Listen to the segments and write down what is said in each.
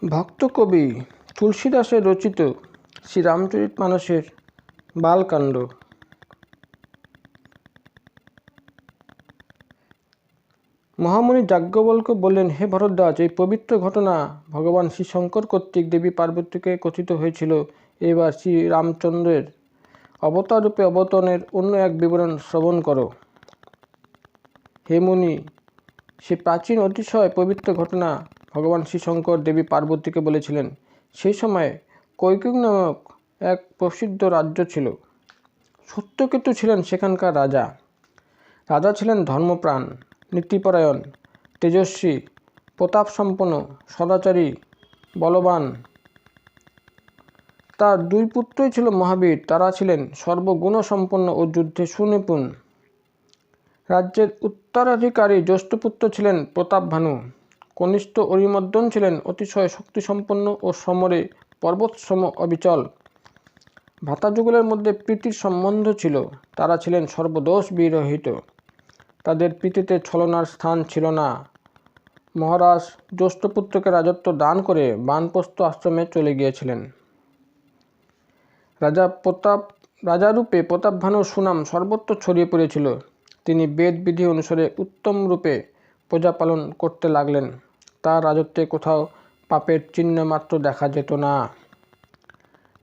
ভক্ত কবি তুলসীদাসের রচিত শ্রীরামচরিতমানসের বালকাণ্ড। মহামুনি যাজ্ঞবল্ক্য বললেন, হে ভরদ্বাজ, এই পবিত্র ঘটনা ভগবান শ্রীশঙ্কর কর্তৃক দেবী পার্বতীকে কথিত হয়েছিল। এবার শ্রীরামচন্দ্রের অবতাররূপে অবতরণের অন্য এক বিবরণ শ্রবণ করো। হে মুনি, সে প্রাচীন অতিশয় পবিত্র ঘটনা ভগবান শ্রীশঙ্কর দেবী পার্বতীকে বলেছিলেন। সেই সময় কৈকেয়ী নামক এক প্রসিদ্ধ রাজ্য ছিল। সত্যকেতু ছিলেন সেখানকার রাজা। রাজা ছিলেন ধর্মপ্রাণ, নীতিপরায়ণ, তেজস্বী, প্রতাপসম্পন্ন, সদাচারী, বলবান। তার দুই পুত্রই ছিল মহাবীর। তারা ছিলেন সর্বগুণসম্পন্ন ও যুদ্ধে সুনিপুণ। রাজ্যের উত্তরাধিকারী জ্যেষ্ঠপুত্র ছিলেন প্রতাপভানু। কনিষ্ঠ অরিমর্দন ছিলেন অতিশয় শক্তিসম্পন্ন ও সমরে পর্বতসম অবিচল। ভ্রাতাযুগলের মধ্যে প্রীতির সম্বন্ধ ছিল। তারা ছিলেন সর্বদোষ বিরহিত। তাদের প্রীতিতে ছলনার স্থান ছিল না। মহারাজ জ্যেষ্ঠপুত্রকে রাজত্ব দান করে বানপ্রস্থ আশ্রমে চলে গিয়েছিলেন। রাজারূপে প্রতাপভানুর সুনাম সর্বত্র ছড়িয়ে পড়েছিল। তিনি বেদ বিধি অনুসারে উত্তম রূপে প্রজা পালন করতে লাগলেন। তার রাজত্বে কোথাও পাপের চিহ্ন মাত্র দেখা যেত না।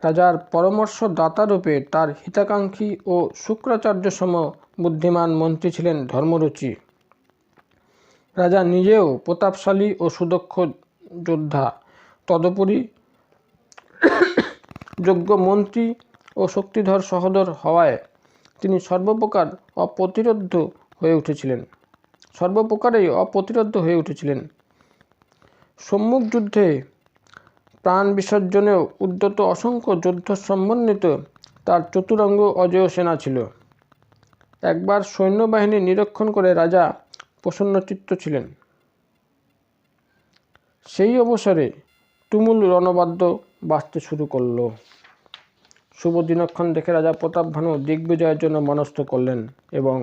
রাজার পরামর্শদাতারূপে তার হিতাকাঙ্ক্ষী ও শুক্রাচার্য সম বুদ্ধিমান মন্ত্রী ছিলেন ধর্মরুচি। রাজা নিজেও প্রতাপশালী ও সুদক্ষ যোদ্ধা। তদুপরি যোগ্য মন্ত্রী ও শক্তিধর সহোদর হওয়ায় তিনি সর্বপ্রকারেই অপ্রতিরোধ্য হয়ে উঠেছিলেন। সম্মুখ যুদ্ধে প্রাণ বিসর্জনেও উদ্যত অসংখ্য যুদ্ধ সমন্বিত তার চতুরঙ্গ অজেয় সেনা ছিল। একবার সৈন্যবাহিনী নিরীক্ষণ করে রাজা প্রসন্নচিত্ত ছিলেন। সেই অবসরে তুমুল রণবাদ্য বাজতে শুরু করল। শুভ দিনক্ষণ দেখে রাজা প্রতাপভানু দিগ্বিজয়ের জন্য মনস্থ করলেন এবং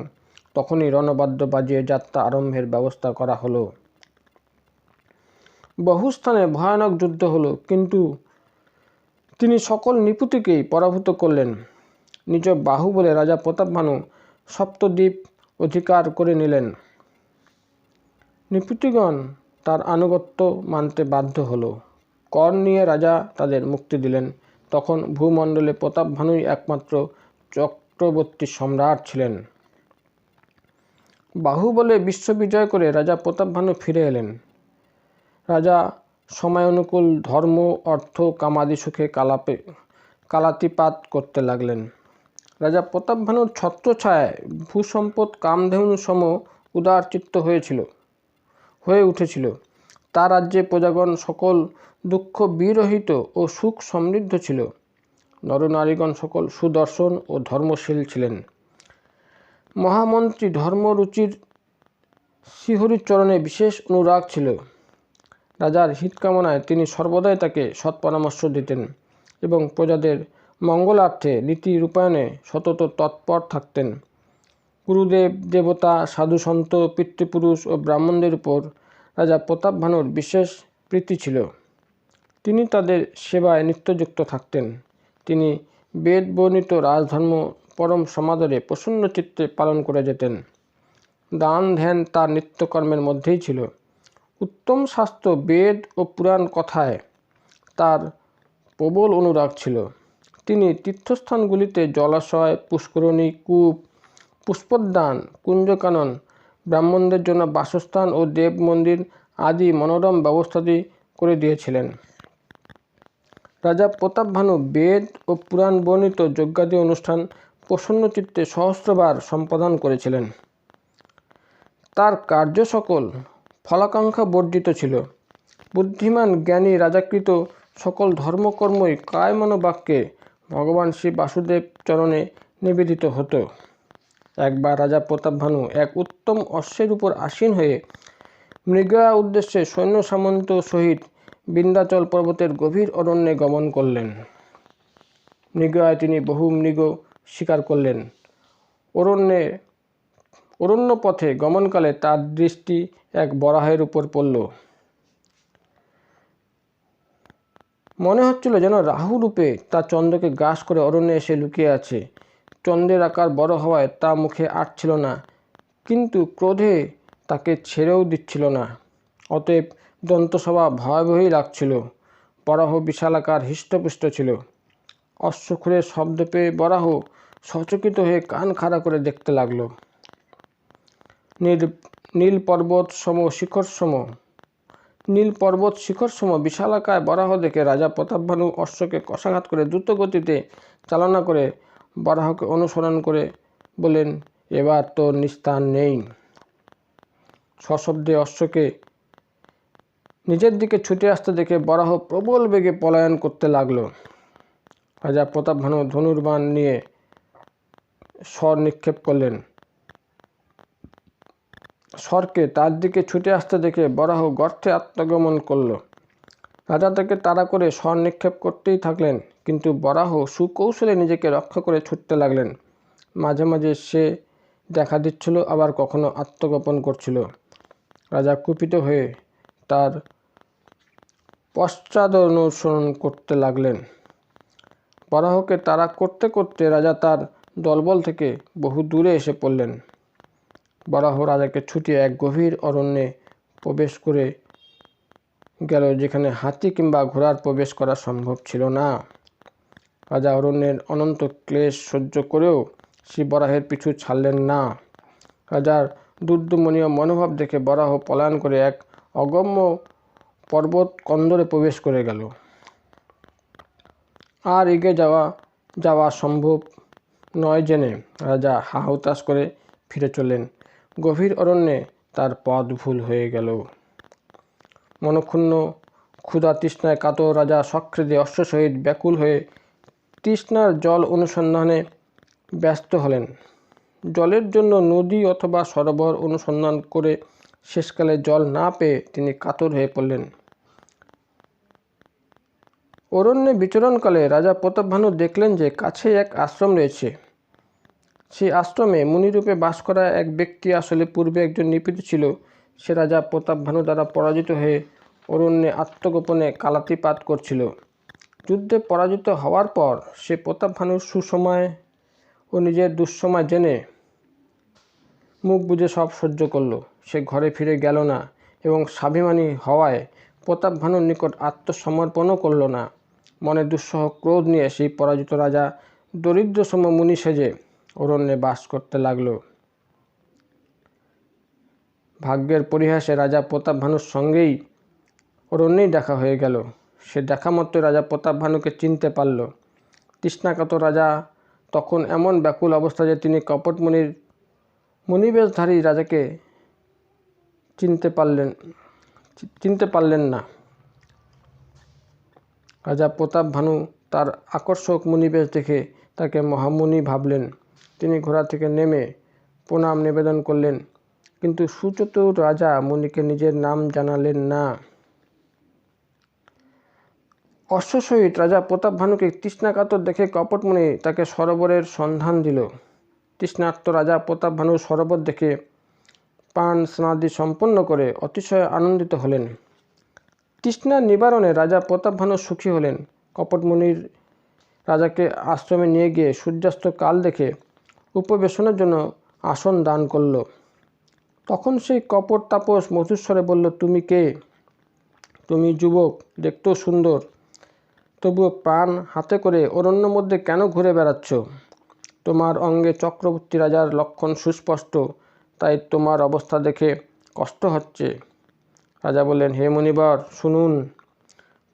তখনই রণবাদ্য বাজিয়ে যাত্রা আরম্ভের ব্যবস্থা করা হলো। বহু স্থানে ভয়ানক যুদ্ধ হলো, কিন্তু তিনি সকল নৃপতিকেই পরাভূত করলেন। নিজ বাহুবলে রাজা প্রতাপভানু সপ্তদ্বীপ অধিকার করে নিলেন। নৃপতিগণ তার আনুগত্য মানতে বাধ্য হলো। কর নিয়ে রাজা তাদের মুক্তি দিলেন। তখন ভূমণ্ডলে প্রতাপভানুই একমাত্র চক্রবর্তী সম্রাট ছিলেন। বাহুবলে বিশ্ববিজয় করে রাজা প্রতাপভানু ফিরে এলেন। রাজা সময়ানুকূল ধর্ম, অর্থ, কামাদি সুখে কালাতিপাত করতে লাগলেন। রাজা প্রতাপভানুর ছত্রছায়ায় ভূসম্পদ কামধেনু সম উদারচিত্ত হয়ে উঠেছিল। তার রাজ্যে প্রজাগণ সকল দুঃখ বিরহিত ও সুখ সমৃদ্ধ ছিল। নরনারীগণ সকল সুদর্শন ও ধর্মশীল ছিলেন। মহামন্ত্রী ধর্মরুচির শ্রীহরিচরণে বিশেষ অনুরাগ ছিল। রাজার হিতকামনায় তিনি সর্বদাই তাকে সৎপরামর্শ দিতেন এবং প্রজাদের মঙ্গলার্থে নীতি রূপায়ণে সতত তৎপর থাকতেন। গুরুদেব, দেবতা, সাধুসন্ত, পিতৃপুরুষ ও ব্রাহ্মণদের উপর রাজা প্রতাপভানুর বিশেষ প্রীতি ছিল। তিনি তাদের সেবায় নিত্যযুক্ত থাকতেন। তিনি বেদ বর্ণিত রাজধর্ম পরম সমাদরে প্রসন্নচিত্তে পালন করে যেতেন। দান ধ্যান তার নিত্যকর্মের মধ্যেই ছিল। উত্তম শাস্ত্র, বেদ ও পুরাণ কথায় তার প্রবল অনুরাগ ছিল। তিনি তীর্থস্থানগুলিতে জলাশয়, পুষ্করণী, কূপ, পুষ্পোদ্যান, কুঞ্জকানন, ব্রাহ্মণদের জন্য বাসস্থান ও দেব মন্দির আদি মনোরম ব্যবস্থাদি করে দিয়েছিলেন। রাজা প্রতাপভানু বেদ ও পুরাণ বর্ণিত যজ্ঞাদি অনুষ্ঠান প্রসন্নচিত্তে সহস্রবার সম্পাদন করেছিলেন। তার কার্য সকল ফলাকাঙ্ক্ষা বর্জিত ছিল। বুদ্ধিমান জ্ঞানী রাজাকৃত সকল ধর্মকর্মই কায় মনোবাক্যে ভগবান শ্রী বাসুদেব চরণে নিবেদিত হতো। একবার রাজা প্রতাপভানু এক উত্তম অশ্বের উপর আসীন হয়ে মৃগয়া উদ্দেশ্যে সৈন্য সামন্ত সহিত বিন্ধ্যাচল পর্বতের গভীর অরণ্যে গমন করলেন। মৃগয়ায় তিনি বহু মৃগ শিকার করলেন। অরণ্য পথে গমনকালে তার দৃষ্টি এক বরাহের উপর পড়ল। মনে হচ্ছিল যেন রাহু রূপে তা চন্দ্রকে গ্রাস করে অরণ্যে এসে লুকিয়ে আছে। চন্দ্রের আকার বড় হওয়ায় তা মুখে আটছিল না, কিন্তু ক্রোধে তাকে ছেড়েও দিচ্ছিল না। অতএব দন্তসভা ভয়াবহই লাগছিল। বরাহ বিশালাকার হৃষ্টপুষ্ট ছিল। অশ্বক্ষুরের শব্দ পেয়ে বরাহ সচকিত হয়ে কান খাড়া করে দেখতে লাগল। নীল পর্বত শিখর সম বিশালাকায় বরাহ দেখে রাজা প্রতাপভানু অশ্বকে কষাঘাত করে দ্রুত গতিতে চালনা করে বরাহকে অনুসরণ করে বললেন, এবার তো নিস্তার নেই। সশব্দে অশ্বকে নিজের দিকে ছুটে আসতে দেখে বরাহ প্রবল বেগে পলায়ন করতে লাগল। রাজা প্রতাপভানু ধনুর্বাণ নিয়ে স্বর নিক্ষেপ করলেন। স্বরকে তার দিকে ছুটে আসতে দেখে বরাহ গর্তে আত্মগমন করল। রাজা তাকে তাড়া করে স্বর নিক্ষেপ করতেই থাকলেন, কিন্তু বরাহ সুকৌশলে নিজেকে রক্ষা করে ছুটতে লাগলেন। মাঝে মাঝে সে দেখা দিচ্ছিল, আবার কখনো আত্মগোপন করছিল। রাজা কুপিত হয়ে তার পশ্চাৎ অনুসরণ করতে লাগলেন। বরাহকে তাড়া করতে করতে রাজা তার দলবল থেকে বহু দূরে এসে পড়লেন। বরাহ রাজাকে ছুটিয়ে এক গভীর অরণ্যে প্রবেশ করে গেল, যেখানে হাতি কিংবা ঘোড়ার প্রবেশ করা সম্ভব ছিল না। রাজা অরণ্যের অনন্ত ক্লেশ সহ্য করেও শ্রী বরাহের পিছু ছাড়লেন না। রাজার দুর্দমনীয় মনোভাব দেখে বরাহ পলায়ন করে এক অগম্য পর্বত কন্দরে প্রবেশ করে গেল। আর এগিয়ে যাওয়া সম্ভব নয় জেনে রাজা হাহুতাশ করে ফিরে চললেন। গভীর অরণ্যে তার পথ ভুল হয়ে গেল। মনক্ষুণ্ণ ক্ষুধা তৃষ্ণায় কাতর রাজা সখ্রেদে অশ্ব সহিত ব্যাকুল হয়ে তৃষ্ণার জল অনুসন্ধানে ব্যস্ত হলেন। জলের জন্য নদী অথবা সরোবর অনুসন্ধান করে শেষকালে জল না পেয়ে তিনি কাতর হয়ে পড়লেন। অরণ্যে বিচরণকালে রাজা প্রতাপভানু দেখলেন যে কাছে এক আশ্রম রয়েছে। সেই আশ্রমে মুনিরূপে বাস করা এক ব্যক্তি আসলে পূর্বে একজন নিপীড়িত ছিল। সে রাজা প্রতাপভানু দ্বারা পরাজিত হয়ে অরণ্যে আত্মগোপনে কালাতিপাত করছিল। যুদ্ধে পরাজিত হওয়ার পর সে প্রতাপভানুর সুসময় ও নিজের দুঃসময় জেনে মুখ বুজে সব সহ্য করল। সে ঘরে ফিরে গেল না এবং স্বাভিমানী হওয়ায় প্রতাপভানুর নিকট আত্মসমর্পণও করল না। মনে দুঃসহ ক্রোধ নিয়ে সেই পরাজিত রাজা দরিদ্রসম মুনি সেজে অরণ্যে বাস করতে লাগল। ভাগ্যের পরিহাসে রাজা প্রতাপভানুর সঙ্গেই অরণ্যেই দেখা হয়ে গেল। সে দেখা মাত্র রাজা প্রতাপভানুকে চিনতে পারল। তৃষ্ণাকাতর রাজা তখন এমন ব্যাকুল অবস্থা যে তিনি কপট মুনিবেশধারী রাজাকে চিনতে পারলেন না। রাজা প্রতাপভানু তার আকর্ষক মুনিবেশ দেখে তাকে মহামুনি ভাবলেন। তিনি ঘোড়া থেকে নেমে প্রণাম নিবেদন করলেন, কিন্তু সুচতুর রাজা মুনিকে নিজের নাম জানালেন না। অশ্বসহিত রাজা প্রতাপভানুকে তৃষ্ণাকাতর দেখে কপটমুনি তাকে সরোবরের সন্ধান দিল। তৃষ্ণার্ত রাজা প্রতাপভানু সরোবর দেখে পান স্নাদি সম্পন্ন করে অতিশয় আনন্দিত হলেন। তৃষ্ণা নিবারণে রাজা প্রতাপভানু সুখী হলেন। কপটমুনির রাজাকে আশ্রমে নিয়ে গিয়ে সূর্যাস্ত কাল দেখে উপবেশনের জন্য আসন দান করল। তখন সেই কপট তাপস মধুস্বরে বলল, তুমি কে? তুমি যুবক, দেখতেও সুন্দর, তবুও প্রাণ হাতে করে অরণ্য মধ্যে কেন ঘুরে বেড়াচ্ছ? তোমার অঙ্গে চক্রবর্তী রাজার লক্ষণ সুস্পষ্ট, তাই তোমার অবস্থা দেখে কষ্ট হচ্ছে। রাজা বললেন, হে মুনিবর, শুনুন।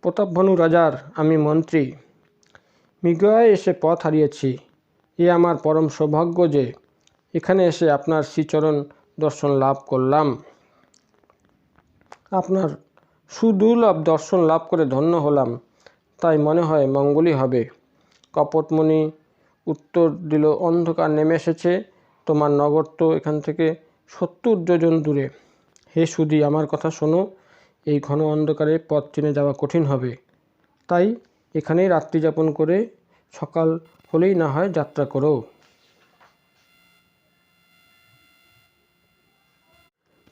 প্রতাপভানু রাজার আমি মন্ত্রী। মৃগয়ায় এসে পথ হারিয়েছি। এ আমার পরম সৌভাগ্য যে এখানে এসে আপনার শ্রীচরণ দর্শন লাভ করলাম। আপনার সুদুর্লভ দর্শন লাভ করে ধন্য হলাম, তাই মনে হয় মঙ্গলই হবে। কপটমুনি উত্তর দিল, অন্ধকার নেমে এসেছে। তোমার নগর তো এখান থেকে 70 যোজন দূরে। হে সুধী, আমার কথা শোনো। এই ঘন অন্ধকারে পথ চিনে যাওয়া কঠিন হবে, তাই এখানেই রাত্রি যাপন করে সকাল হলেই না হয় যাত্রা করো।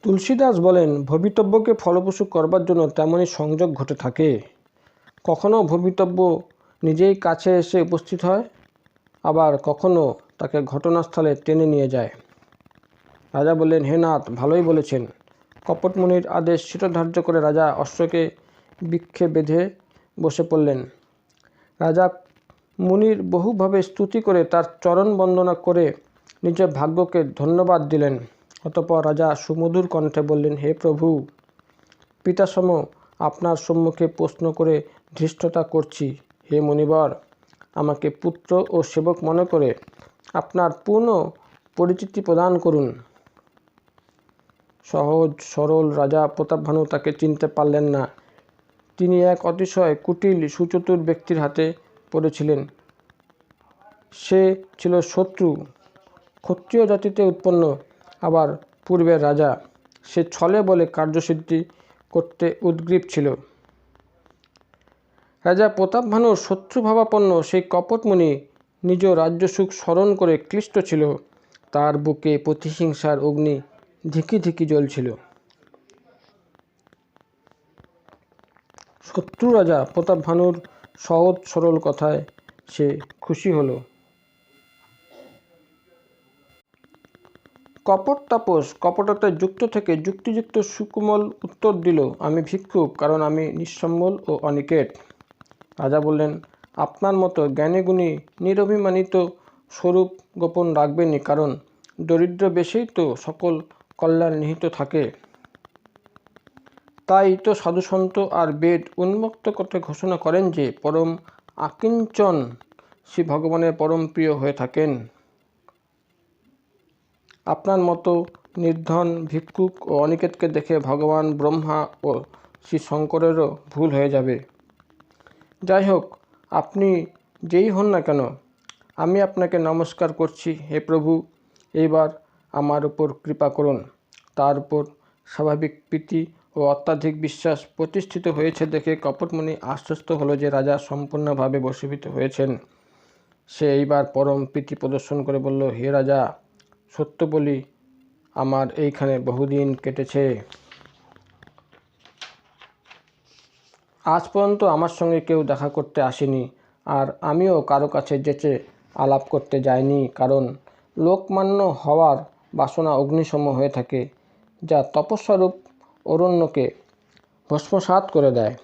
তুলসীদাস বলেন, ভবিতব্যকে ফলপ্রসূ করবার জন্য তেমনই সংযোগ ঘটে থাকে। কখনো ভবিতব্য নিজেই কাছে এসে উপস্থিত হয়, আবার কখনো তাকে ঘটনাস্থলে টেনে নিয়ে যায়। রাজা বললেন, হে নাথ, ভালোই বলেছেন। কপটমুনির আদেশ শিরোধার্য করে রাজা অশ্বকে বৃক্ষে বেঁধে বসে পড়লেন। রাজা মুনির বহুভাবে স্তুতি করে তার চরণ বন্দনা করে নিজের ভাগ্যকে ধন্যবাদ দিলেন। অতঃপর রাজা সুমধুর কণ্ঠে বললেন, হে প্রভু, পিতাসম আপনার সম্মুখে প্রশ্ন করে ধৃষ্টতা করছি। হে মুনিবর, আমাকে পুত্র ও সেবক মনে করে আপনার পূর্ণ পরিচিতি প্রদান করুন। সহজ সরল রাজা প্রতাপভানু তাকে চিনতে পারলেন না। তিনি এক অতিশয় কুটিল সুচতুর ব্যক্তির হাতে পড়েছিলেন। সে ছিল শত্রু, ক্ষত্রিয় জাতিতে উৎপন্ন, আবার পূর্বের রাজা। সে ছলে বলে কার্যসিদ্ধি করতে উদ্গ্রীব ছিল। রাজা প্রতাপভানুর শত্রুভাবাপন্ন সেই কপটমুনি নিজ রাজ্যসুখ স্মরণ করে ক্লিষ্ট ছিল। তার বুকে প্রতিহিংসার অগ্নি ধিকি ধিকি জ্বলছিল। শত্রু রাজা প্রতাপভানুর সহজ সরল কথায় সে খুশি হল। কপট তাপস কপটতায় যুক্ত থেকে যুক্তিযুক্ত সুকোমল উত্তর দিল, আমি ভিক্ষুক, কারণ আমি নিঃসম্বল ও অনিকেট। রাজা বললেন, আপনার মতো জ্ঞানীগুণী নিরভিমানিত স্বরূপ গোপন রাখবেনই, কারণ দরিদ্র বেশেই তো সকল কল্যাণ নিহিত থাকে। তাই তো সাধুসন্ত আর বেদ উন্মুক্ত করতে ঘোষণা করেন যে পরম আকিঞ্চন শ্রী ভগবানের পরম প্রিয় হয়ে থাকেন। আপনার মতো নির্ধন ভিক্ষুক ও অনিকেতকে দেখে ভগবান ব্রহ্মা ও শ্রী শঙ্করেরও ভুল হয়ে যাবে। যাই হোক, আপনি যেই হন না কেন, আমি আপনাকে নমস্কার করছি। হে প্রভু, এইবার আমার উপর কৃপা করুন। তার উপর স্বাভাবিক প্রীতি ও অত্যাধিক বিশ্বাস প্রতিষ্ঠিত হয়েছে দেখে কপটমুনি আশ্বস্ত হলো যে রাজা সম্পূর্ণভাবে বশীভূত হয়েছেন। সে এইবার পরম প্রীতি প্রদর্শন করে বলল, হে রাজা, সত্য বলি, আমার এইখানে বহুদিন কেটেছে। আজ পর্যন্ত আমার সঙ্গে কেউ দেখা করতে আসেনি, আর আমিও কারো কাছে যেচে আলাপ করতে যাইনি, কারণ লোকমান্য হওয়ার বাসনা অগ্নিসম হয়ে থাকে, যা তপস্বরূপ অরণ্যকে ভস্মসাৎ করে দেয়।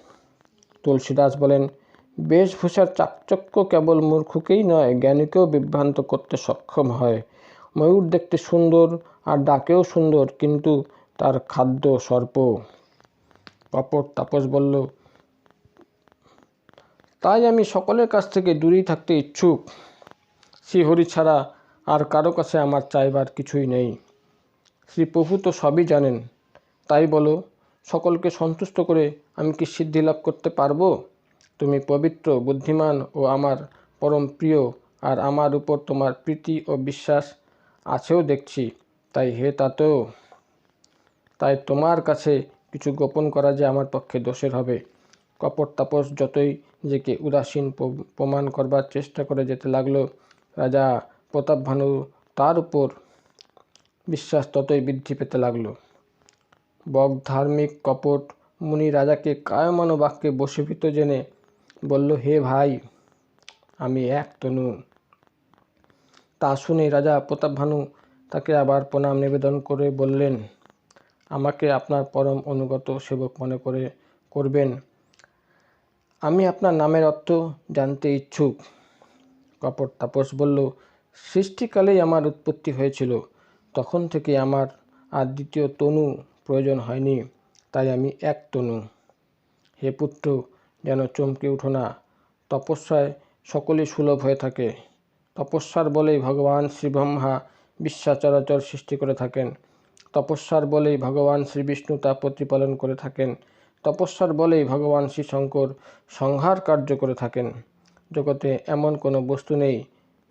তুলসীদাস বলেন, বেশভূষার চাকচক্য কেবল মূর্খকেই নয়, জ্ঞানীকেও বিভ্রান্ত করতে সক্ষম হয়। ময়ূর দেখতে সুন্দর আর ডাকেও সুন্দর, কিন্তু তার খাদ্য সর্প। কপট তাপস বলল, তাই আমি সকলের কাছ থেকে দূরেই থাকতে ইচ্ছুক। শ্রীহরি ছাড়া আর কারো কাছে আমার চাইবার কিছুই নেই। শ্রীপ্রভু তো সবই জানেন। তাই বলো, সকলকে সন্তুষ্ট করে আমি কি সিদ্ধি লাভ করতে পারবো? তুমি পবিত্র, বুদ্ধিমান ও আমার পরম প্রিয়, আর আমার উপর তোমার প্রীতি ও বিশ্বাস আছেও দেখছি। তাই হে তাতেও, তাই তোমার কাছে কিছু গোপন করা যে আমার পক্ষে দোষের হবে। কপট তাপস যতই নিজেকে উদাসীন প্রমাণ করবার চেষ্টা করে যেতে লাগলো, রাজা প্রতাপভানু তার উপর বিশ্বাস ততই বৃদ্ধি পেতে লাগলো। বক ধার্মিক কপট মুনি রাজাকে কায়মানো বাক্যে বশীভূত জেনে বলল, হে ভাই, আমি এক তনু। তা শুনে রাজা প্রতাপভানু তাকে আবার প্রণাম নিবেদন করে বললেন, আমাকে আপনার পরম অনুগত সেবক মনে করবেন। আমি আপনার নামের অর্থ জানতে ইচ্ছুক। কপট তাপস বলল, সৃষ্টিকালেই আমার উৎপত্তি হয়েছিল, তখন থেকে আমার আর দ্বিতীয় তনু প্রয়োজন হয়নি, তাই আমি এক তনু। হে পুত্র, যেন চমকে উঠো না। তপস্যায় সকলেই সুলভ হয়ে থাকে। তপস্যার বলেই ভগবান শ্রী ব্রহ্মা বিশ্বাচরাচর সৃষ্টি করে থাকেন। তপস্যার বলেই ভগবান শ্রী বিষ্ণু তা প্রতিপালন করে থাকেন। তপস্যার বলেই ভগবান শ্রী শঙ্কর সংহার কার্য করে থাকেন। জগতে এমন কোনো বস্তু নেই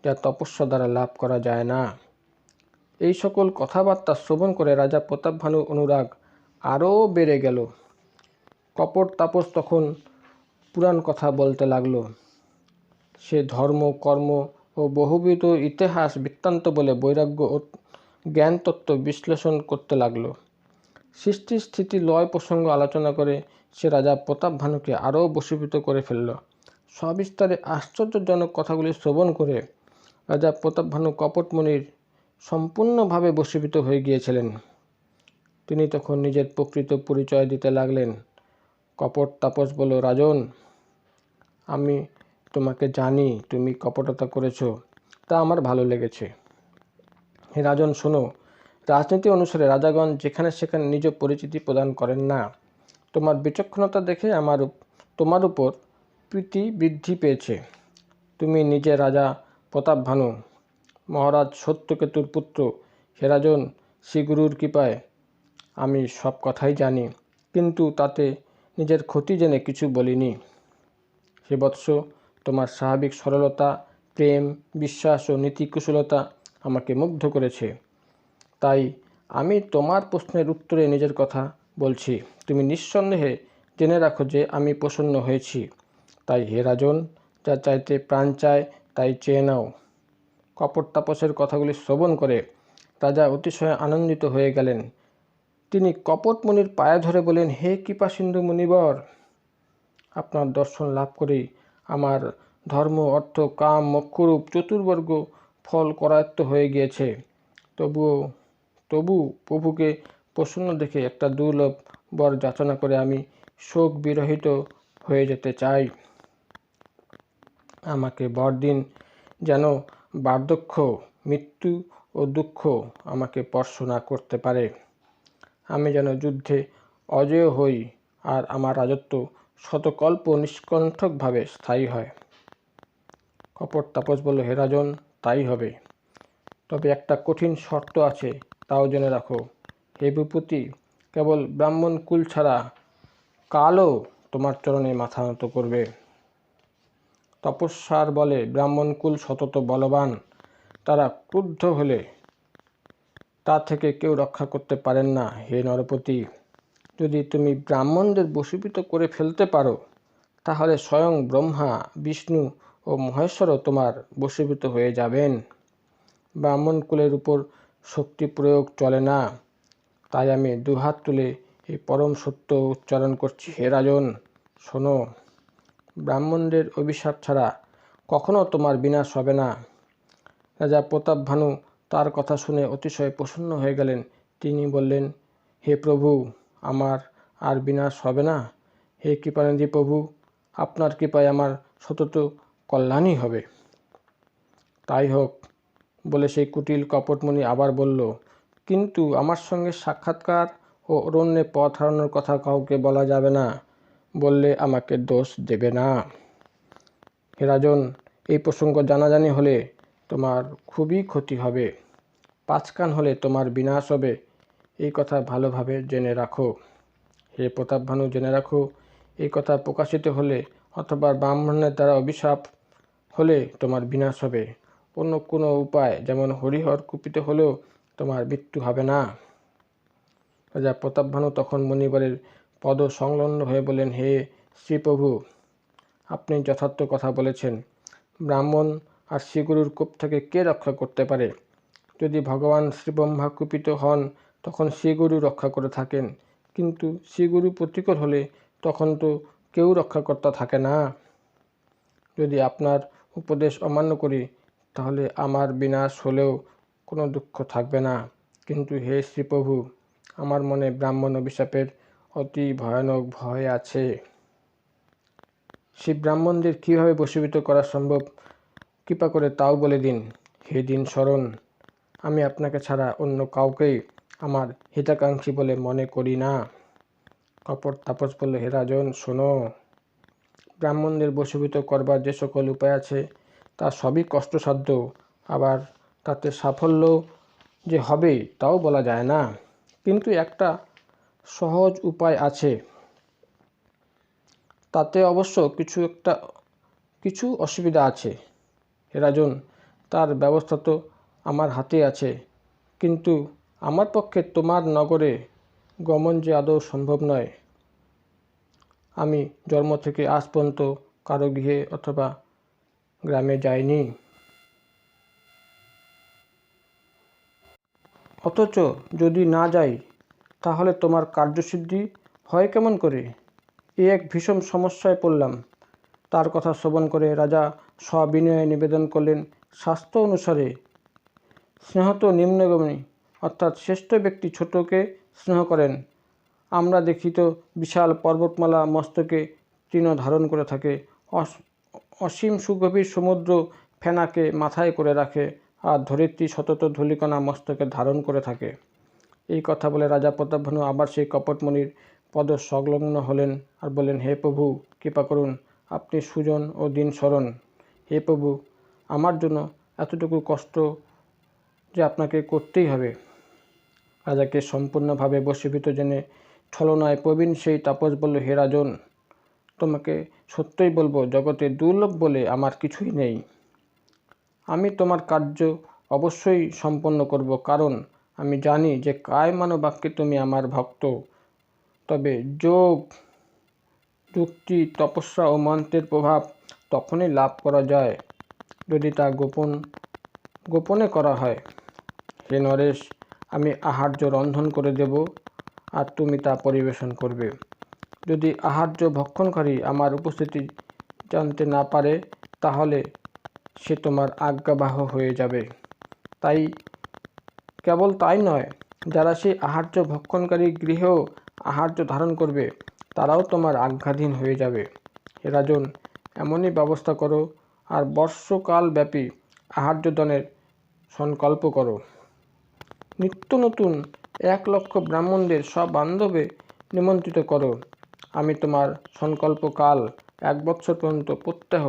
যা তপস্যা দ্বারা লাভ করা যায় না। এই সকল কথাবার্তা শ্রবণ করে রাজা প্রতাপভানুর অনুরাগ আরও বেড়ে গেল। কপট তাপস তখন পুরাণ কথা বলতে লাগলো। সে ধর্ম, কর্ম ও বহুবিধ ইতিহাস বৃত্তান্ত বলে বৈরাগ্য ও জ্ঞানতত্ত্ব বিশ্লেষণ করতে লাগলো। সৃষ্টি স্থিতি লয় প্রসঙ্গ আলোচনা করে সে রাজা প্রতাপ ভানুকে আরও বশীভূত করে ফেলল। সবিস্তারে আশ্চর্যজনক কথাগুলি শ্রবণ করে রাজা প্রতাপ ভানু কপটমণির সম্পূর্ণভাবে বশীভূত হয়ে গিয়েছিলেন। তিনি তখন নিজের প্রকৃত পরিচয় দিতে লাগলেন। কপট তাপস বলল, রাজন, আমি তোমাকে জানি তুমি কপটতা করেছ, তা আমার ভালো লেগেছে। হে রাজন, শোনো, রাজনীতি অনুসারে রাজাগণ যেখানে সেখানে নিজ পরিচিতি প্রদান করেন না। তোমার বিচক্ষণতা দেখে তোমার উপর প্রীতি বৃদ্ধি পেয়েছে। তুমি নিজে রাজা প্রতাপ ভানু, মহারাজ সত্যকেতুর পুত্র। হে রাজন, শ্রীগুরুর কৃপায় আমি সব কথাই জানি, কিন্তু তাতে নিজের ক্ষতি জেনে কিছু বলিনি। হে বৎস, তোমার স্বাভাবিক সরলতা, প্রেম, বিশ্বাস ও নীতিকুশলতা আমাকে মুগ্ধ করেছে। তাই আমি তোমার প্রশ্নের উত্তরে নিজের কথা বলছি। তুমি নিঃসন্দেহে জেনে রাখো যে আমি প্রসন্ন হয়েছি। তাই হে রাজন, যা চাইতে প্রাণ চায় তাই চেয়ে নাও। কপট তাপসের কথাগুলি শ্রবণ করে রাজা অতিশয় আনন্দিত হয়ে গেলেন। তিনি কপট মুনির পায়ে ধরে বলেন, হে কৃপাসিন্ধু মুনিবর, আপনার দর্শন লাভ করেই আমার ধর্ম, অর্থ, কাম, মোক্ষরূপ চতুর্বর্গ ফল করায়ত্ত হয়ে গিয়েছে। তবু প্রভুকে প্রসন্ন দেখে একটা দুর্লভ বর যাচনা করে আমি শোক বিরহিত হয়ে যেতে চাই। আমাকে বর দিন, যেন বার্ধক্য, মৃত্যু ও দুঃখ আমাকে স্পর্শ না করতে পারে। আমি যেন যুদ্ধে অজেয় হই আর আমার রাজত্ব শতকল্প নিষ্কণ্ঠকভাবে স্থায়ী হয়। কপট তাপস বলল, হে রাজন, তাই হবে। তবে একটা কঠিন শর্ত আছে, তাও জেনে রাখো। হে ভূপতি, কেবল ব্রাহ্মণ কুল ছাড়া কালও তোমার চরণে মাথা নত করবে। তপস্যার বলে ব্রাহ্মণ কুল সতত বলবান। তারা ক্রুদ্ধ হলে তা থেকে কেউ রক্ষা করতে পারেন না। হে নরপতি, যদি তুমি ব্রাহ্মণদের বশীভূত করে ফেলতে পারো, তাহলে স্বয়ং ব্রহ্মা, বিষ্ণু ও মহেশ্বরও তোমার বশীভূত হয়ে যাবেন। ব্রাহ্মণ কুলের উপর শক্তি প্রয়োগ চলে না। তাই আমি দুহাত তুলে এই পরম সত্য উচ্চারণ করছি। হে রাজন, শোনো, ব্রাহ্মণদের অভিশাপ ছাড়া কখনো তোমার বিনাশ হবে না। রাজা প্রতাপ ভানু তার কথা শুনে অতিশয় প্রসন্ন হয়ে গেলেন। তিনি বললেন, হে প্রভু, আমার আর বিনাশ হবে না। হে কৃপানিধি প্রভু, আপনার কৃপায় আমার সতত কল্যাণই হবে। তাই হোক বলে সেই কুটিল কপটমণি আবার বলল, কিন্তু আমার সঙ্গে সাক্ষাৎকার ও অরণ্যে পথ হারানোর কথা কাউকে বলা যাবে না। বললে আমাকে দোষ দেবে না। হে রাজন, এই প্রসঙ্গ জানাজানি হলে তোমার খুবই ক্ষতি হবে। পাঁচকান হলে তোমার বিনাশ হবে। এই কথা ভালোভাবে জেনে রাখো। হে প্রতাপ ভানু, জেনে রাখো, এই কথা প্রকাশিত হলে অথবা ব্রাহ্মণের দ্বারা অভিশাপ হলে তোমার বিনাশ হবে। অন্য কোনো উপায়, যেমন হরিহর কুপিত হলেও তোমার মৃত্যু হবে না। রাজা প্রতাপ ভানু তখন মণিবরের পদ সংলগ্ন হয়ে বলেন, হে শ্রীপ্রভু, আপনি যথার্থ কথা বলেছেন। ব্রাহ্মণ আর শ্রীগুরুর কোপ থেকে কে রক্ষা করতে পারে? যদি ভগবান শ্রীব্রহ্মা কুপিত হন, তখন শ্রীগুরু রক্ষা করে থাকেন, কিন্তু শ্রীগুরু প্রতিকূল হলে তখন তো কেউ রক্ষাকর্তা থাকে না। যদি আপনার উপদেশ অমান্য করি, তাহলে আমার বিনাশ হলেও কোনো দুঃখ থাকবে না। কিন্তু হে শ্রীপ্রভু, আমার মনে ব্রাহ্মণ অভিশাপের অতি ভয়ানক ভয় আছে। সেই ব্রাহ্মণদের কীভাবে বশীভূত করা সম্ভব, কৃপা করে তাও বলে দিন। হে দিন শরণ, আমি আপনাকে ছাড়া অন্য কাউকেই আমার হিতাকাঙ্ক্ষী বলে মনে করি না। কপট তাপস বলল, হে রাজন, শোনো, ব্রাহ্মণদের বশীভূত করবার যে সকল উপায় আছে তা সবই কষ্টসাধ্য, আবার তাতে সাফল্য যে হবে তাও বলা যায় না। কিন্তু একটা সহজ উপায় আছে, তাতে অবশ্য কিছু অসুবিধা আছে। হে রাজন, তার ব্যবস্থা তো আমার হাতে আছে, কিন্তু আমার পক্ষে তোমার নগরে গমন যে আদৌ সম্ভব নয়। আমি জন্ম থেকে আজ পর্যন্ত কারো গৃহে অথবা গ্রামে যাইনি। অথচ যদি না যাই, তাহলে তোমার কার্যসিদ্ধি হয় কেমন করে? এই এক ভীষণ সমস্যায় পড়লাম। তার কথা শ্রবণ করে রাজা সবিনয়ে নিবেদন করলেন, শাস্ত্র অনুসারে স্নেহ তো নিম্নগামী, অর্থাৎ শ্রেষ্ঠ ব্যক্তি ছোটকে স্নেহ করেন। আমরা দেখি তো বিশাল পর্বতমালা মস্তকে তৃণ ধারণ করে থাকে, অসীম সুগভীর সমুদ্র ফেনাকে মাথায় করে রাখে, আর ধরিত্রী সতত ধূলিকণা মস্তকে ধারণ করে থাকে। এই কথা বলে রাজা প্রতাপভানু আবার সেই কপটমণির পদ সংলগ্ন হলেন আর বললেন, হে প্রভু, কৃপা করুন, আপনি সুজন ও দিন শরণ। হে প্রভু, আমার জন্য এতটুকু কষ্ট যে আপনাকে করতেই হবে। রাজাকে সম্পূর্ণভাবে বশীভূত জেনে ছলনায় প্রবীণ সেই তাপস বলল, হে রাজন, তোমাকে সত্যই বলবো, জগতে দুর্লভ বলে আমার কিছুই নেই। আমি তোমার কার্য অবশ্যই সম্পন্ন করব, কারণ আমি জানি যে কায় বাক্যে তুমি আমার ভক্ত। তবে যোগ, যুক্তি, তপস্যা ও মন্ত্রের প্রভাব তখনই লাভ করা যায় যদি তা গোপনে করা হয়। হে নরেশ, আমি আহার্য রন্ধন করে দেব আর তুমি তা পরিবেশন করবে। যদি আহার্য ভক্ষণকারী আমার উপস্থিতি জানতে না পারে, তাহলে সে তোমার আজ্ঞাবাহ হয়ে যাবে। কেবল তাই নয়, যারা সেই আহার্য ভক্ষণকারী গৃহেও আহার্য ধারণ করবে, তারাও তোমার আজ্ঞাধীন হয়ে যাবে। হে রাজন, এমনই ব্যবস্থা করো আর বর্ষকাল ব্যাপী আহার্য দানের সংকল্প করো। নিত্য নতুন 1,00,000 ব্রাহ্মণদের সব বান্ধবে নিমন্ত্রিত করো। আমি তোমার সংকল্পকাল 1 বৎসর পর্যন্ত প্রত্যহ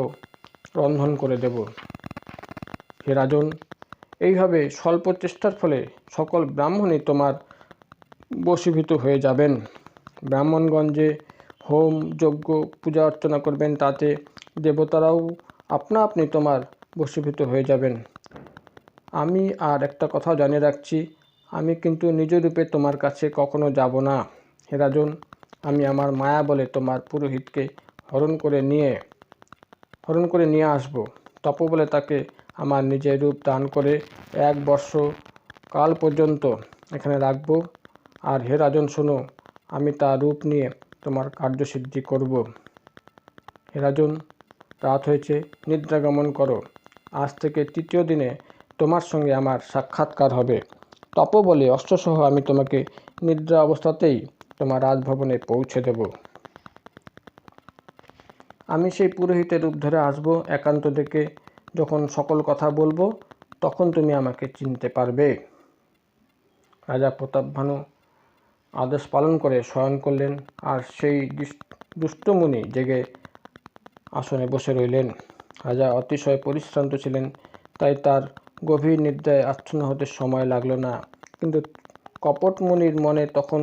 রন্ধন করে দেব। হে রাজন, এইভাবে স্বল্প চেষ্টার ফলে সকল ব্রাহ্মণই তোমার বশীভূত হয়ে যাবেন। ব্রাহ্মণগণ যে হোম, যজ্ঞ, পূজা অর্চনা করবেন, তাতে দেবতারাও আপনা আপনি তোমার বশীভূত হয়ে যাবেন। আমি আর একটা কথাও জানিয়ে রাখছি, আমি কিন্তু নিজ রূপে তোমার কাছে কখনো যাব না। হে রাজন, আমি আমার মায়া বলে তোমার পুরোহিতকে হরণ করে নিয়ে আসব। তপোবলে তাকে আমার নিজের রূপ দান করে 1 বর্ষ কাল পর্যন্ত এখানে রাখব। আর হে রাজন, শোনো, আমি তার রূপ নিয়ে তোমার কার্যসিদ্ধি করব। হে রাজন, রাত হয়েছে, নিদ্রা গমন করো। আজ থেকে 3য় দিনে তোমার সঙ্গে আমার সাক্ষাৎকার হবে। তপোবলে অস্ত্রসহ আমি তোমাকে নিদ্রা অবস্থাতেই তোমার রাজভবনে পৌঁছে দেব। আমি সেই পুরোহিতের রূপ ধরে আসব একান্ত থেকে। যখন সকল কথা বলবো, তখন তুমি আমাকে চিনতে পারবে। রাজা প্রতাপভানু আদেশ পালন করে শয়ন করলেন, আর সেই দুষ্টমুনি জেগে আসনে বসে রইলেন। রাজা অতিশয় পরিশ্রান্ত ছিলেন, তাই তার গভীর নিদ্রায় আচ্ছন্ন হতে সময় লাগলো না। কিন্তু কপটমুনির মনে তখন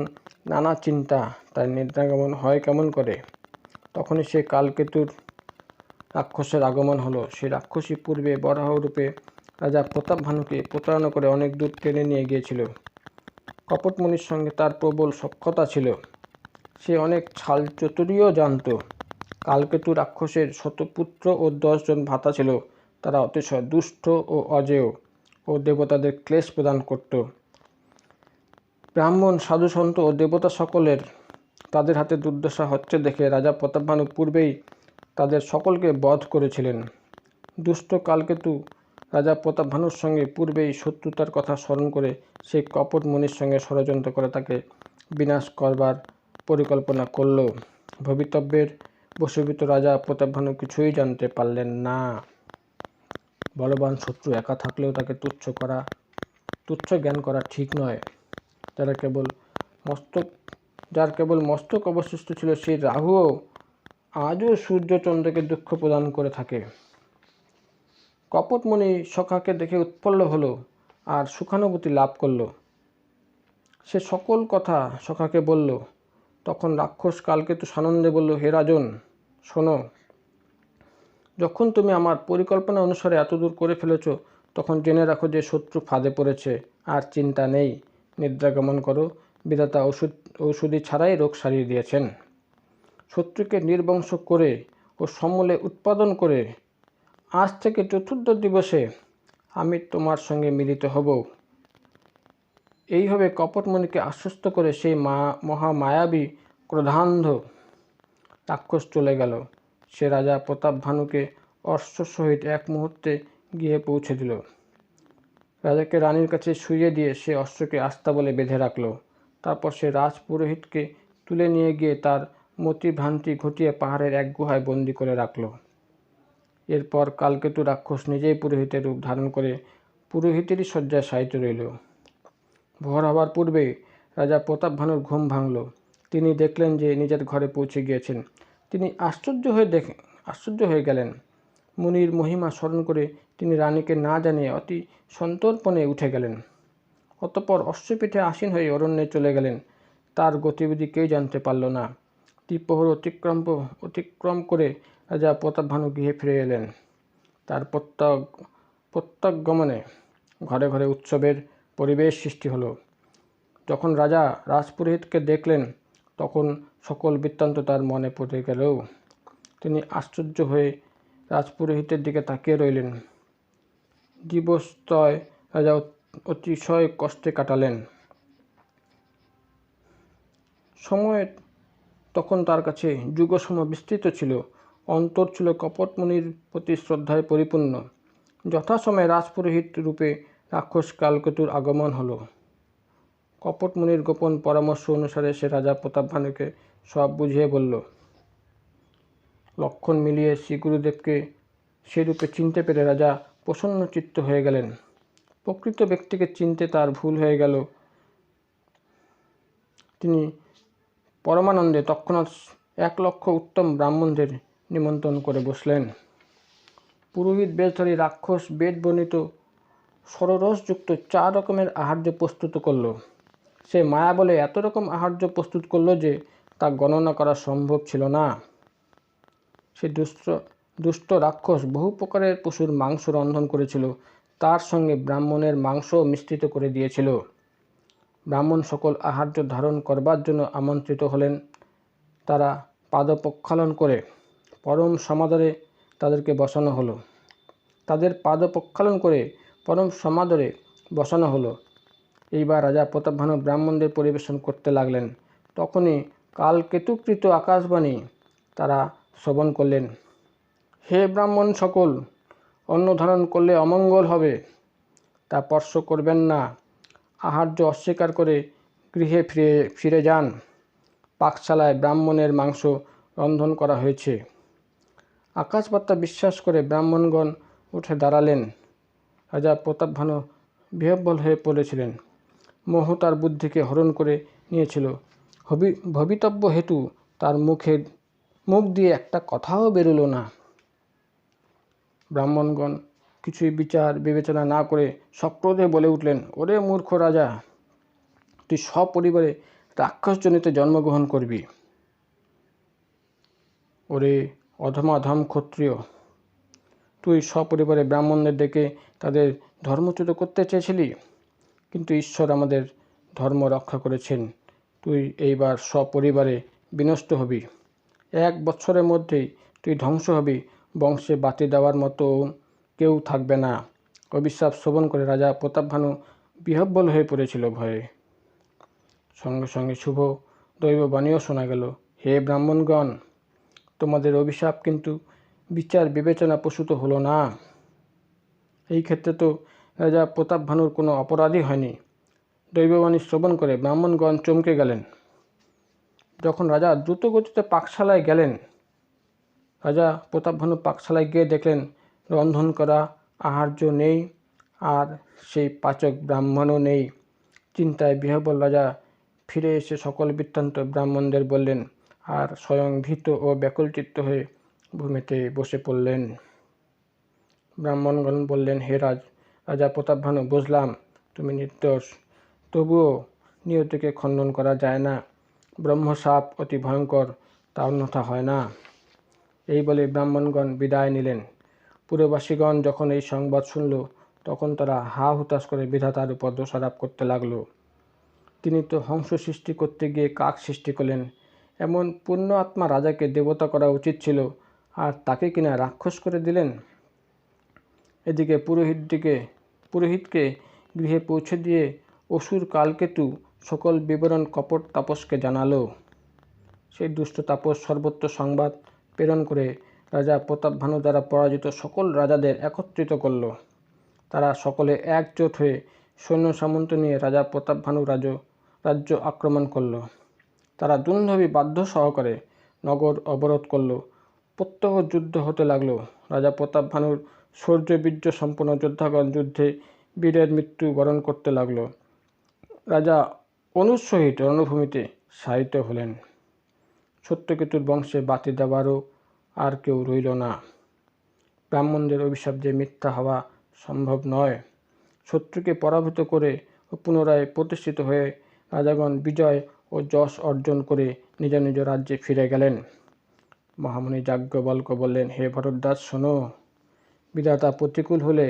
নানা চিন্তা, তার নিদ্রাগমন হয় কেমন করে। তখনই সে কালকেতুর রাক্ষসের আগমন হলো। সে রাক্ষসী পূর্বে বরাহ রূপে রাজা প্রতাপভানুকে প্রতারণা করে অনেক দূর টেনে নিয়ে গিয়েছিল। কপটমুনির সঙ্গে তার প্রবল সখ্যতা ছিল। সে অনেক ছাল চতুরিও জানত। কালকেতু রাক্ষসের শতপুত্র ও 10 জন ভ্রাতা ছিল। তারা অতিশয় দুষ্ট ও অজেয় ও দেবতাদের ক্লেশ প্রদান করত। ব্রাহ্মণ, সাধুসন্ত ও দেবতা সকলের তাদের হাতে দুর্দশা হচ্ছে দেখে রাজা প্রতাপভানু পূর্বেই তাদের সকলকে বধ করেছিলেন। দুষ্ট কালকেতু রাজা প্রতাপভানুর সঙ্গে পূর্বেই শত্রুতার কথা স্মরণ করে সেই কপট মুনির সঙ্গে ষড়যন্ত্র করে তাকে বিনাশ করবার পরিকল্পনা করল। ভবিতব্যের বশীভূত রাজা প্রতাপভানু কিছুই জানতে পারলেন না। বলবান শত্রু একা থাকলেও তাকে তুচ্ছ জ্ঞান করা ঠিক নয়। যার কেবল মস্তক অবশিষ্ট ছিল, সেই রাহুও আজও সূর্যচন্দ্রকে দুঃখ প্রদান করে থাকে। কপটমণি সখাকে দেখে উৎপন্ন হলো আর সুখানুভূতি লাভ করল। সে সকল কথা সখাকে বলল। তখন রাক্ষস কালকেতু সানন্দে বলল, হে রাজন, শোনো, যখন তুমি আমার পরিকল্পনা অনুসারে এতদূর করে ফেলেছ, তখন জেনে রাখো যে শত্রু ফাঁদে পড়েছে। আর চিন্তা নেই, নিদ্রা গমন করো। বিধাতা ঔষধি ছাড়াই রোগ সারিয়ে দিয়েছেন। শত্রুকে নির্বংশ করে ও সমূলে উৎপাদন করে আজ থেকে 4র্থ দিবসে আমি তোমার সঙ্গে মিলিত হব। এইভাবে কপটমণিকে আশ্বস্ত করে সেই মহামায়াবী ক্রোধান্ধ রাক্ষস চলে গেল। সে রাজা প্রতাপভানুকে অশ্বের সহিত এক মুহূর্তে গিয়ে পৌঁছে দিল। রাজাকে রানীর কাছে শুইয়ে দিয়ে সে অশ্বকে আস্তাবলে বেঁধে রাখল। তারপর সে রাজপুরোহিতকে তুলে নিয়ে গিয়ে তার মতিভ্রান্তি ঘটিয়ে পাহাড়ের এক গুহায় বন্দি করে রাখল। এরপর কালকেতু রাক্ষস নিজেই পুরোহিতের রূপ ধারণ করে পুরোহিতেরই শয্যায় শায়িত রইল। ভোর হবার পূর্বে রাজা প্রতাপভানুর ঘুম ভাঙল। তিনি দেখলেন যে নিজের ঘরে পৌঁছে গিয়েছেন। তিনি আশ্চর্য হয়ে গেলেন। মুনির মহিমা স্মরণ করে তিনি রানীকে না জানিয়ে অতি সন্তর্পণে উঠে গেলেন। অতঃপর অশ্বপিঠে আসীন হয়ে অরণ্যে চলে গেলেন। তার গতিবিধি কেউ জানতে পারল না। দ্বিপ্রহর অতিক্রম করে রাজা প্রতাপভানু গৃহে ফিরে এলেন। তার প্রত্যাগমনে ঘরে ঘরে উৎসবের পরিবেশ সৃষ্টি হলো। যখন রাজা রাজপুরোহিতকে দেখলেন তখন সকল বৃত্তান্ত তার মনে পড়ে গেলেও তিনি আশ্চর্য হয়ে রাজপুরোহিতের দিকে তাকিয়ে রইলেন। দিবসতয় রাজা অতিশয় কষ্টে কাটালেন। সময় তখন তার কাছে যুগসম বিস্তৃত ছিল। অন্তর ছিল কপটমুনির প্রতি শ্রদ্ধায় পরিপূর্ণ। যথাসময়ে রাজপুরোহিত রূপে রাক্ষস কালকেতুর আগমন হলো। কপটমুনির গোপন পরামর্শ অনুসারে সে রাজা প্রতাপভানুকে সব বুঝিয়ে বলল। লক্ষণ মিলিয়ে শ্রীগুরুদেবকে সে রূপে চিনতে পেরে রাজা প্রসন্নচিত্ত হয়ে গেলেন। প্রকৃত ব্যক্তিকে চিনতে তার ভুল হয়ে গেল। তিনি পরমানন্দে তৎক্ষণাৎ 1,00,000 উত্তম ব্রাহ্মণদের নিমন্ত্রণ করে বসলেন। পুরোহিত বেশধারী রাক্ষস বেদ বর্ণিত ষড়রসযুক্ত 4 রকমের আহার্য প্রস্তুত করল। সে মায়া বলে এত রকম আহার্য প্রস্তুত করল যে তা গণনা করা সম্ভব ছিল না। সে দুষ্ট রাক্ষস বহু প্রকারের পশুর মাংস রন্ধন করেছিল। তার সঙ্গে ব্রাহ্মণের মাংসও মিশ্রিত করে দিয়েছিল। ব্রাহ্মণ সকল আহার্য ধারণ করবার জন্য আমন্ত্রিত হলেন। তারা পাদপ্রক্ষালন করে পরম সমাদরে তাদেরকে বসানো হলো। এইবার রাজা প্রতাপভানু ব্রাহ্মণদের পরিবেশন করতে লাগলেন। তখনই কালকেতুকৃত আকাশবাণী তারা শ্রবণ করলেন। হে ব্রাহ্মণ সকল, অন্ন ধারণ করলে অমঙ্গল হবে, তা স্পর্শ করবেন না। আহার্য অস্বীকার করে গৃহে ফিরে যান। পাকশালায় ব্রাহ্মণের মাংস রন্ধন করা হয়েছে। আকাশবার্তা বিশ্বাস করে ব্রাহ্মণগণ উঠে দাঁড়ালেন। রাজা প্রতাপভানু বিহ্বল হয়ে পড়েছিলেন। মোহ তার বুদ্ধিকে হরণ করে নিয়েছিল। ভবিতব্য হেতু তার মুখ দিয়ে একটা কথাও বেরোল না। ব্রাহ্মণগণ কিছুই বিচার বিবেচনা না করে সক্রোধে বলে উঠলেন, ওরে মূর্খ রাজা, তুই সপরিবারে রাক্ষসজনিতে জন্মগ্রহণ করবি। ওরে অধমাধম ক্ষত্রিয়, তুই সপরিবারে ব্রাহ্মণদের ডেকে তাদের ধর্মচ্যুত করতে চেয়েছিলি, কিন্তু ঈশ্বর আমাদের ধর্ম রক্ষা করেছেন। তুই এইবার সপরিবারে বিনষ্ট হবি। 1 বৎসরের মধ্যেই তুই ধ্বংস হবি। বংশে বাতি দেওয়ার মতো কেউ থাকবে না। অভিশাপ শ্রবণ করে রাজা প্রতাপভানু বিহ্বল হয়ে পড়েছিল ভয়ে। সঙ্গে সঙ্গে শুভ দৈববাণীও শোনা গেল। হে ব্রাহ্মণগণ, তোমাদের অভিশাপ কিন্তু বিচার বিবেচনা প্রসূত হলো না। এই ক্ষেত্রে তো রাজা প্রতাপভানুর কোনো অপরাধই হয়নি। দৈববাণী শ্রবণ করে ব্রাহ্মণগণ চমকে গেলেন। যখন রাজা দ্রুতগতিতে পাকশালায় গেলেন, রাজা প্রতাপভানু পাকশালায় গিয়ে দেখলেন রন্ধন করা আহার্য নেই, আর সেই পাচক ব্রাহ্মণও নেই। চিন্তায় বিহ্বল রাজা ফিরে এসে সকল বৃত্তান্ত ব্রাহ্মণদের বললেন, আর স্বয়ং ভীত ও ব্যাকুলচিত্ত হয়ে ভূমিতে বসে পড়লেন। ব্রাহ্মণগণ বললেন, হে রাজা প্রতাপভানু, বুঝলাম তুমি নির্দোষ, তবুও নিয়তিকে খণ্ডন করা যায় না। ব্রহ্মশাপ অতি ভয়ঙ্কর, তা অন্যথা হয় না। এই বলে ব্রাহ্মণগণ বিদায় নিলেন। পুরবাসীগণ যখন এই সংবাদ শুনল, তখন তারা হা হুতাশ করে বিধাতার উপর দোষারোপ করতে লাগলো। তিনি তো হংস সৃষ্টি করতে গিয়ে কাক সৃষ্টি করলেন। এমন পূর্ণ আত্মা রাজাকে দেবতা করা উচিত ছিল, আর তাকে কিনা রাক্ষস করে দিলেন। এদিকে পুরোহিতকে গৃহে পৌঁছে দিয়ে অসুর কালকেতু সকল বিবরণ কপট তাপসকে জানালো। সেই দুষ্ট তাপস সর্বত্র সংবাদ প্রেরণ করে রাজা প্রতাপভানু দ্বারা পরাজিত সকল রাজাদের একত্রিত করল। তারা সকলে একজোট হয়ে সৈন্য সামন্ত নিয়ে রাজা প্রতাপভানু রাজ্য আক্রমণ করল। তারা দুন্ধবী বাধ্য সহকারে নগর অবরোধ করল। প্রত্যহ যুদ্ধ হতে লাগলো। রাজা প্রতাপভানুর শৌর্যবীর্য সম্পন্ন যোদ্ধাগণ যুদ্ধে বীরের মৃত্যু বরণ করতে লাগলো। রাজা অনুজ সহিত রণভূমিতে শায়িত হলেন। সত্যকেতুর বংশে বাতি দেওয়ারও আর কেউ রইল না। ব্রাহ্মণদের অভিশাপ যে মিথ্যা হওয়া সম্ভব নয়। শত্রুকে পরাভূত করে ও পুনরায় প্রতিষ্ঠিত হয়ে রাজাগণ বিজয় ও যশ অর্জন করে নিজ নিজ রাজ্যে ফিরে গেলেন। মহামুনি যাজ্ঞবল্ক্য বললেন, হে ভরদ্বাজ, শোনো। বিধাতা প্রতিকূল হলে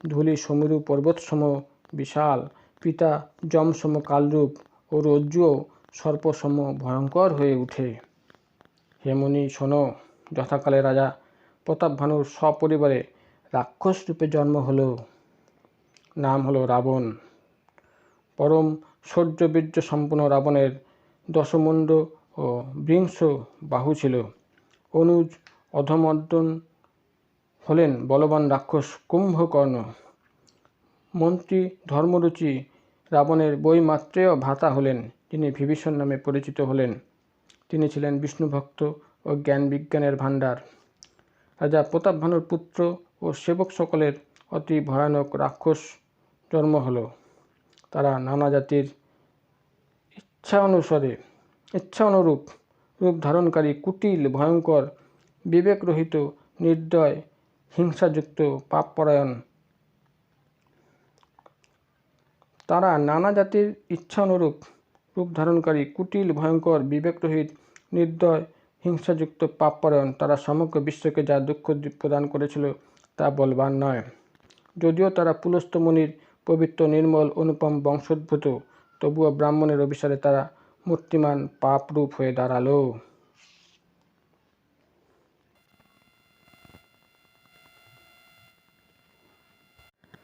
ধূলি সমীরু পর্বতসম বিশাল, পিতা যমসম কালরূপ ও রজ্জুও সর্পসম ভয়ঙ্কর হয়ে উঠে। হে মুনি, শোনো। যথাকালে রাজা প্রতাপভানুর সপরিবারে রাক্ষস রূপে জন্ম হলো। নাম হলো রাবণ। পরম শৌর্যবীর্য সম্পন্ন রাবণের দশমুণ্ড ও বিংশ বাহু ছিল। অনুজ অধমর্দন হলেন বলবান রাক্ষস কুম্ভকর্ণ। মন্ত্রী ধর্মরুচি রাবণের বৈমাত্রেয় ভ্রাতা হলেন, যিনি বিভীষণ নামে পরিচিত হলেন। তিনি ছিলেন বিষ্ণুভক্ত ও জ্ঞান বিজ্ঞানের ভাণ্ডার। রাজা প্রতাপভানুর পুত্র ও সেবক সকলের অতি ভয়ানক রাক্ষস জন্ম হল। তারা নানা জাতির ইচ্ছা অনুরূপ রূপ ধারণকারী, কুটিল, ভয়ঙ্কর, বিবেকরহিত, নির্দয়, হিংসাযুক্ত, পাপপরায়ণ। তারা নানা জাতির ইচ্ছা অনুরূপ রূপ ধারণকারী, কুটিল, ভয়ঙ্কর, বিবেকরহিত, নির্দয়, হিংসাযুক্ত, পাপপরায়ণ। তারা সমগ্র বিশ্বকে যা দুঃখ প্রদান করেছিল তা বলবার নয়। যদিও তারা পুলস্ত্য মুনির পবিত্র নির্মল অনুপম বংশোদ্ভূত, তবুও ব্রাহ্মণের অভিসারে তারা মূর্তিমান পাপরূপ হয়ে দাঁড়ালো।